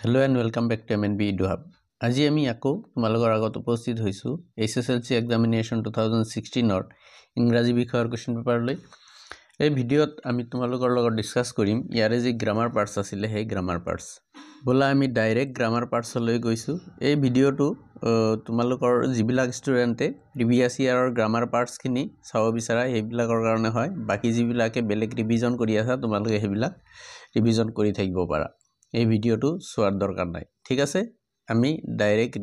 Hello and welcome back to MNB Edu Hub. আজি আমি আকৌ তোমালোকৰ আগত উপস্থিত হৈছো SSLC এক্সামিনেশন 2016 ৰ ইংৰাজী বিষয়ৰ কোৱেশ্চন পেপাৰ লৈ এই ভিডিঅত আমি তোমালোকৰ লগত ডিসকাস কৰিম ইয়াৰে যি গ্ৰামাৰ পাৰ্টস আছিল সেই গ্ৰামাৰ পাৰ্টস বলা আমি ডাইৰেক্ট গ্ৰামাৰ পাৰ্টস লৈ গৈছো এই ভিডিঅটো তোমালোকৰ যিবিলাক ষ্টুডেন্টে প্ৰিভিয়াস ইয়াৰৰ গ্ৰামাৰ পাৰ্টস খিনি চাব বিচাৰা হেবিলাকৰ কাৰণে হয় বাকি যিবিলাকে বেলেগ ৰিভিজন কৰি আছে তোমালোকে হেবিলাক ৰিভিজন কৰি থাকিব পাৰা এই ভিডিওটো সোয়ার দরকার নাই ঠিক আছে আমি ডাইরেক্ট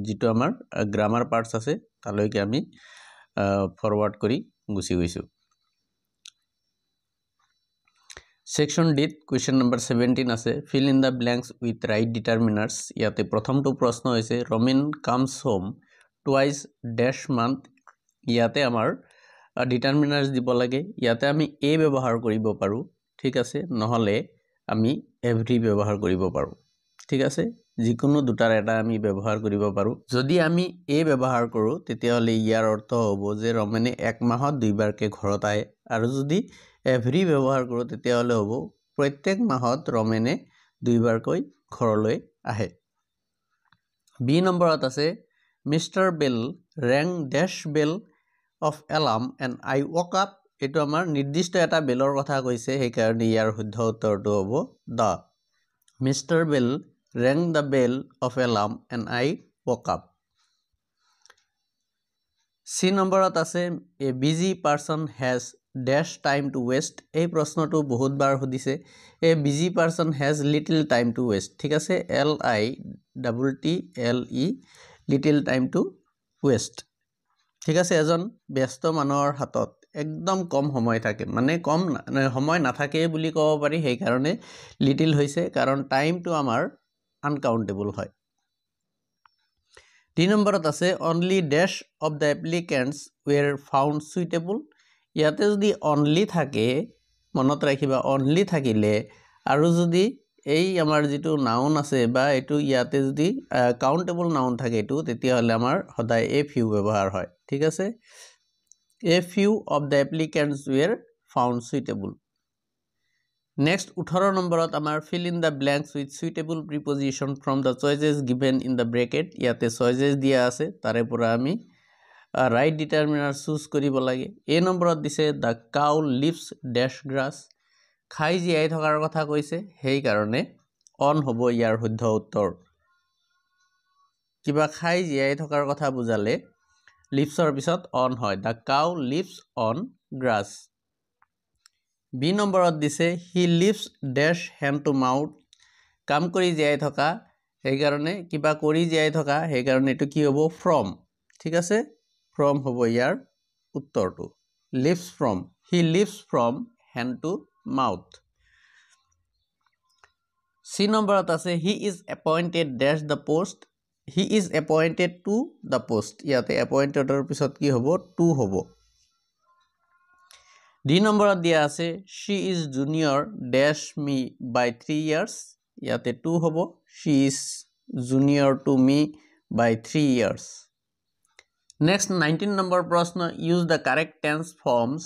যেটো আমার গ্রামার পার্টস আছে তালৈকে আমি ফরওয়ার্ড করি গুছি গৈছো সেকশন ডি কোয়েশ্চন নাম্বার 17 আছে fill in the blanks with right determiners ইয়াতে প্রথমটো প্রশ্ন হৈছে Ramen comes home twice dash month ইয়াতে আমাৰ ডিটাৰমিনাৰ্স দিব লাগে ইয়াতে আমি এ ব্যৱহাৰ কৰিব পাৰো ঠিক আছে নহলে আমি এভৰি ব্যবহাৰ কৰিব পাৰো ঠিক আছে যিকোনো দুটাৰ এটা আমি ব্যবহাৰ কৰিব পাৰো যদি আমি এ ব্যবহাৰ কৰো তেতিয়াহলে ইয়াৰ অৰ্থ হ'ব যে ৰমেনে এক মাহত দুইবাৰকে ঘৰত আহে আৰু যদি এভৰি ব্যবহাৰ কৰো তেতিয়াহলে হ'ব প্ৰত্যেক মাহত ৰমেনে দুইবাৰকৈ ঘৰলৈ আহে বি নম্বৰত আছে mister bell rang dash bell of alarm and I woke up এটো আমাৰ নিৰ্দিষ্ট এটা বেলৰ কথা কৈছে সেই কাৰণে ইয়াৰ শুদ্ধ উত্তৰটো হ'ব দা Mr. Bell rang the bell of alarm and I woke up C নম্বৰত আছে a busy person has dash time to waste এই প্ৰশ্নটো বহুত বাৰ সুধিছে a busy person has little time to waste ঠিক আছে LITTLE little time to waste ঠিক আছে এজন ব্যস্ত মানুহৰ হাতত একদম কম সময় থাকে মানে কম সময় নাথাকে বুলি ক'ব পাৰি সেই কাৰণে লিটল হৈছে কাৰণ টাইমটো আমাৰ আনকাউন্টেবল হয় 3 নম্বৰত আছে only dash of the applicants were found suitable ইয়াতে যদি only থাকে মনত ৰাখিবা only থাকিলে আৰু যদি এই আমাৰ যেটো নাউন আছে বা এটো ইয়াতে যদি কাউন্টেবল নাউন থাকে এটো তেতিয়া হলে আমাৰ সদায় a few ব্যৱহাৰ হয় ঠিক আছে A few of the applicants were found suitable. Next, 18 নম্বৰত আমাৰ fill in the blanks with suitable preposition from the choices given in the bracket. ইয়াতে choices দিয়া আছে তাৰে পৰা আমি right determiner choose কৰিব লাগে A নম্বৰত দিছে the cow lives dash grass খাই জীয়াই থকাৰ কথা কৈছে সেই কাৰণে on হ'ব ইয়াৰ শুদ্ধ উত্তৰ কিবা খাই জীয়াই থকাৰ কথা বুজালে লিভছৰ পিছত on হয় the cow lives on grass B নম্বৰত দিছে he lives dash hand to mouth কাম কৰি জীয়াই থকা সেই কাৰণে কিবা কৰি জীয়াই থকা সেই কাৰণে এটো কি হ'ব from ঠিক আছে from হ'ব ইয়াৰ উত্তৰটো lives from he lives from hand to mouth C নম্বৰত আছে he is appointed dash the post He is appointed to the post. ইয়াতে appointed or পিছত কি হ'ব to হ'ব D নম্বৰত দিয়া আছে she is junior dash me by 3 years ইয়াতে to হ'ব she is junior to me by 3 years Next 19 number প্ৰশ্ন use the correct tense forms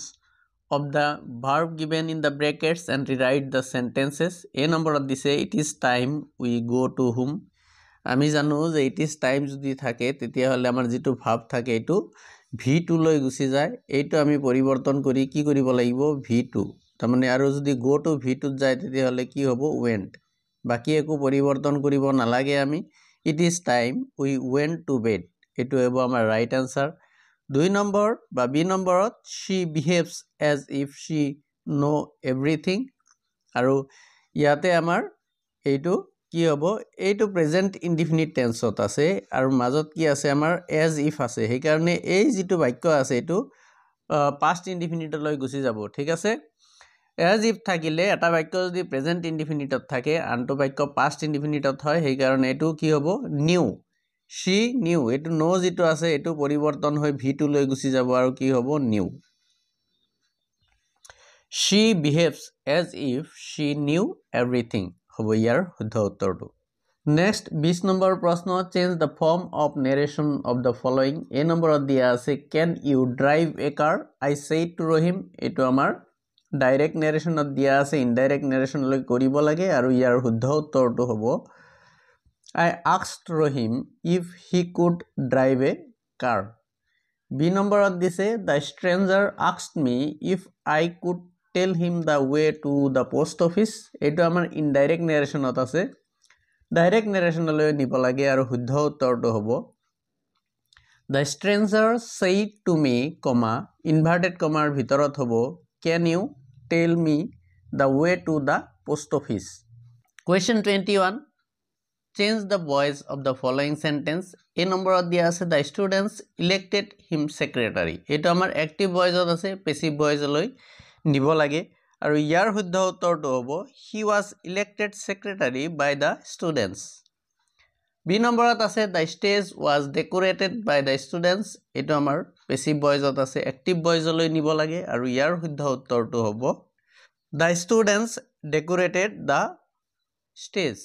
of the verb given in the brackets and rewrite the sentences A নম্বৰত দিছে it is time we go to whom আমি জানো যে it is time যদি থাকে তেতিয়া হলে আমাৰ যেটো ভাব থাকে এটো v2 লৈ গুছি যায় এইটো আমি পৰিৱৰ্তন কৰি কি কৰিব লাগিব v2 তাৰমানে আৰু যদি go to v2 যায় তেতিয়া হলে কি হ'ব went বাকি একো পৰিৱৰ্তন কৰিব নালাগে আমি it is time we went to bed এটো হ'ব আমাৰ ৰাইট আনসাৰ 2 নম্বৰ বা b নম্বৰত she behaves as if she know everything আৰু ইয়াতে আমাৰ এইটো কি হ'ব এইটো প্ৰেজেন্ট ইনডিফিনিট টেন্সত আছে আৰু মাজত কি আছে আমাৰ as if আছে সেই কাৰণে এই যেটো বাক্য আছে এটো past indefinite লৈ গুছি যাব ঠিক আছে as if থাকিলে এটা বাক্য যদি প্ৰেজেন্ট ইনডিফিনিটত থাকে আনটো বাক্য past indefiniteত হয় সেই কাৰণে এটো কি হ'ব knew she knew এটো know যেটো আছে এটো পৰিৱৰ্তন হৈ v2 লৈ গুছি যাব আৰু কি হ'ব knew She behaves as if she knew everything হ'ব ইয়াৰ শুদ্ধ উত্তৰটো Next 20 নম্বৰ প্ৰশ্ন change the form of narration of the following A নম্বৰত দিয়া আছে can you drive a car I said to Rahim এটো আমাৰ ডাইৰেক্ট narrationত দিয়া আছে ইনডাইৰেক্ট narration লৈ কৰিব লাগে আৰু ইয়াৰ শুদ্ধ উত্তৰটো হ'ব I asked Rahim if he could drive a car. B নম্বৰত দিছে the stranger asked me if I could tell him the way to the post office. এইটো আমাৰ indirect narrationত আছে ডাইৰেক্ট narrationলৈ নিব লাগে আৰু শুদ্ধ উত্তৰটো হ'ব the stranger said to me comma inverted comma ৰ ভিতৰত হ'ব can you tell me the way to the post office. Question 21 change the voice of the following sentence. A নম্বৰত দিয়া আছে the students elected him secretary. এইটো আমাৰ active voiceত আছে passive voiceলৈ নিব লাগে আৰু ইয়াৰ শুদ্ধ উত্তৰটো হ'ব he was elected secretary by the students. B নম্বৰত আছে the stage was decorated by the students. এইটো আমাৰ passive voiceত আছে active voiceলৈ নিব লাগে আৰু ইয়াৰ শুদ্ধ উত্তৰটো হ'ব the students decorated the stage.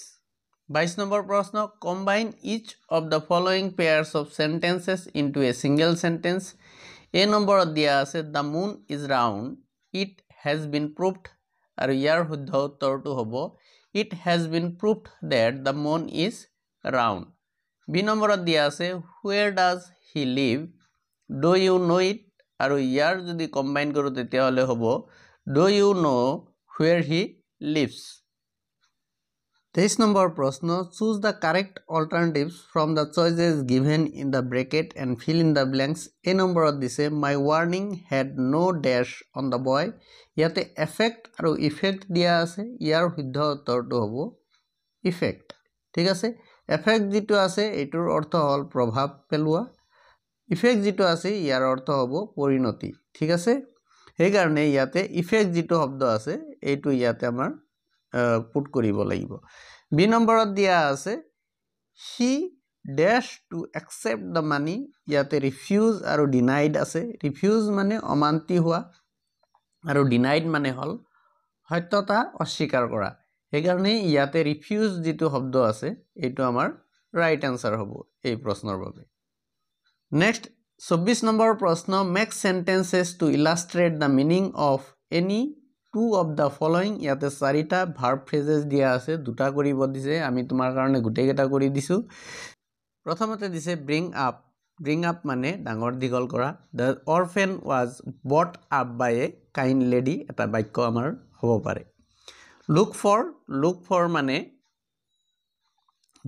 22 number প্ৰশ্ন combine each of the following pairs of sentences into a single sentence. A নম্বৰত দিয়া আছে the moon is round it has been proved আৰু ইয়াৰ শুদ্ধ উত্তৰটো হ'ব it has been proved that the moon is round. B নম্বৰত দিয়া আছে where does he live do you know it আৰু ইয়াৰ যদি কম্বাইন কৰো তেতিয়াহলে হ'ব do you know where he lives. 23 number প্ৰশ্ন choose the correct alternatives from the choices given in the bracket and fill in the blanks. A নম্বৰত দিছে my warning had no dash on the boy. ইয়াতে effect আৰু effect দিয়া আছে ইয়াৰ শুদ্ধ উত্তৰটো হ'ব effect. ঠিক আছে effect যেটো আছে এটোৰ অৰ্থ হল প্ৰভাৱ পেলোৱা effect যেটো আছে ইয়াৰ অৰ্থ হ'ব পৰিণতি. ঠিক আছে এই কাৰণে ইয়াতে effect যেটো শব্দ আছে এইটো ইয়াতে আমাৰ পুট কৰিব লাগিব. B নম্বৰত দিয়া আছে he dash to accept the money. ইয়াতে refuse আৰু denied আছে refuse মানে অমান্তি হোৱা আৰু denied মানে হল সত্যতা অস্বীকাৰ কৰা এই কাৰণে ইয়াতে refuse যেটো শব্দ আছে এইটো আমাৰ right answer হ'ব এই প্ৰশ্নৰ বাবে. next 24 নম্বৰ প্ৰশ্ন make sentences to illustrate the meaning of any two of the following. ইয়াতে চাৰিটা verb phrases দিয়া আছে দুটা কৰিব দিছে আমি তোমাৰ কাৰণে গুটেই কেটা কৰি দিছো. প্ৰথমতে দিছে bring up মানে ডাঙৰ দীঘল কৰা the orphan was brought up by a kind lady এটা বাক্য আমাৰ হ'ব পাৰে. look for মানে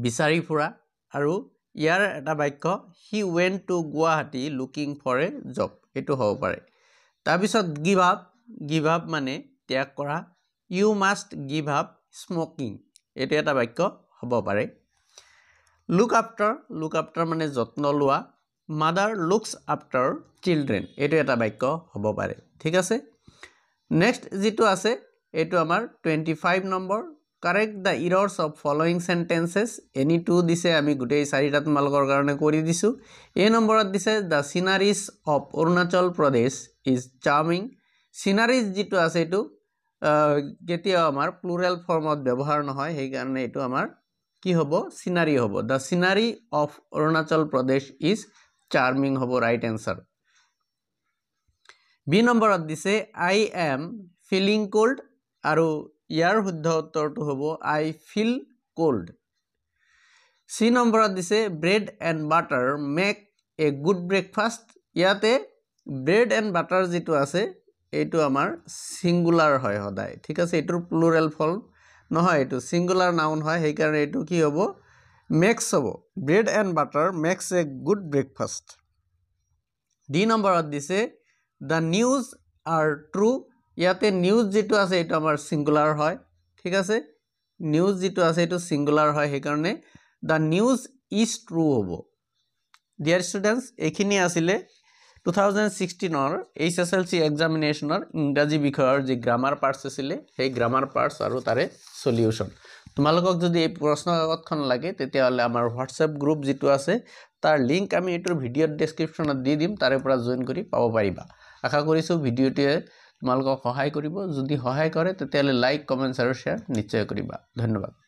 বিচাৰি ফুৰা আৰু ইয়াৰ এটা বাক্য he went to Guwahati looking for a job এটো হ'ব পাৰে. তাৰ পিছত give up মানে ত্যাগ কৰা you must give up smoking এটো এটা বাক্য হ'ব পাৰে. look after মানে যত্ন লোৱা mother looks after children এটো এটা বাক্য হ'ব পাৰে. ঠিক আছে next যেটো আছে এটো আমাৰ 25 number correct the errors of following sentences. any two দিছে আমি গুটেই চাৰিটা তোমালোকৰ কাৰণে কৰি দিছো. A নম্বৰত দিছে the sceneries of Arunachal Pradesh is charming. sceneries যেটো আছে এটো কেতিয়া আমাৰ প্লুৰাল ফৰ্মত ব্যৱহাৰ নহয় সেই কাৰণে এটো আমাৰ কি হ'ব scenery হ'ব the scenery of Arunachal Pradesh is charming হ'ব right answer. B নম্বৰত দিছে I am feeling cold আৰু ইয়াৰ শুদ্ধ উত্তৰটো হ'ব I feel cold. C নম্বৰত দিছে bread and butter make a good breakfast. ইয়াতে bread and butter যেটো আছে এইটো আমাৰ সিঙ্গুলাৰ হয় সদায় ঠিক আছে এটোৰ প্লুৰাল ফৰ্ম নহয় এটো সিঙ্গুলাৰ নাউন হয় সেই কাৰণে এটো কি হ'ব makes হ'ব bread and butter makes a good breakfast. D নম্বৰত দিছে the news are true. ইয়াতে নিউজ যেটো আছে এটো আমাৰ সিঙ্গুলাৰ হয় ঠিক আছে নিউজ যেটো আছে এটো সিঙ্গুলাৰ হয় সেই কাৰণে the news is true হ'ব. dear students এখিনি আছিল 2016 ৰ HSLC এক্সামিনেশনৰ ইংৰাজী বিষয়ৰ যে গ্ৰামাৰ পাৰ্টস আছিল সেই গ্ৰামাৰ পাৰ্টস আৰু তাৰে সলিউশন তোমালোকক যদি এই প্ৰশ্ন কাকতখন লাগে তেতিয়াহলে আমাৰ WhatsApp গ্ৰুপ যেটো আছে তাৰ লিংক আমি এটোৰ ভিডিঅ ডেসক্ৰিপচনত দি দিম তাৰে পৰা জয়েন কৰি পাব পাৰিবা. আশা কৰিছো ভিডিঅটোৱে তোমালোকক সহায় কৰিব যদি সহায় কৰে তেতিয়াহলে লাইক কমেন্ট আৰু শেয়াৰ নিশ্চয় কৰিবা. ধন্যবাদ.